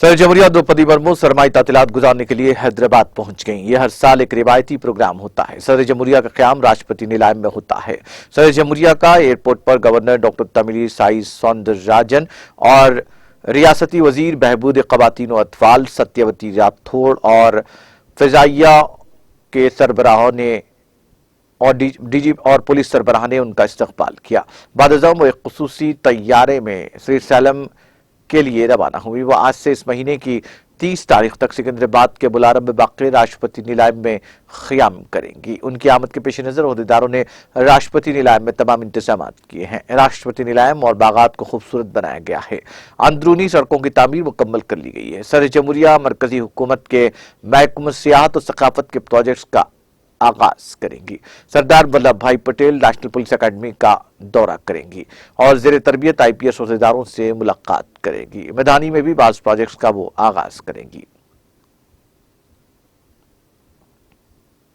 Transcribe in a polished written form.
صدر جمہوریہ द्रौपदी मुर्मू सरमाई तातीलात गुजारने के लिए हैदराबाद पहुंच गईं। ये हर साल एक रिवायती प्रोग्राम होता है। सदर जमहूरिया का क़याम राष्ट्रपति निलायम में होता है। सदर जमहूरिया का एयरपोर्ट पर गवर्नर डॉक्टर तमिलिसाई सौंदरराजन और रियासती वजीर बहबूद ख़वातीन व अतफाल सत्यवती राठौड़ और फ़िज़ाइया के सरबराहों ने और डीजी और पुलिस सरबराह ने उनका इस्तकबाल किया। बाद-ए-ज़म वो एक ख़ुसूसी तैयारे में श्रीसैलम के लिए रवाना हुई। वो आज से इस महीने की 30 तारीख तक सिकंदराबाद के बुलारम में वाक़ राष्ट्रपति निलायम में क़याम करेंगी। उनकी आमद के पेश नज़र ओहदेदारों ने राष्ट्रपति निलायम में तमाम इंतजाम किए हैं। राष्ट्रपति निलायम और बागात को खूबसूरत बनाया गया है। अंदरूनी सड़कों की तामीर मुकम्मल कर ली गई है। सदर जमहूरिया मरकजी हुकूमत के महकमा सियाहत और सकाफत के प्रोजेक्ट्स का आगाज करेंगी। सरदार वल्लभ भाई पटेल नेशनल पुलिस अकेडमी का दौरा करेंगी और ज़ेर तरबियत IPS ओहदेदारों से मुलाकात करेंगी। मैदानी में भी बाज़ प्रोजेक्ट्स का वो आगाज करेंगी।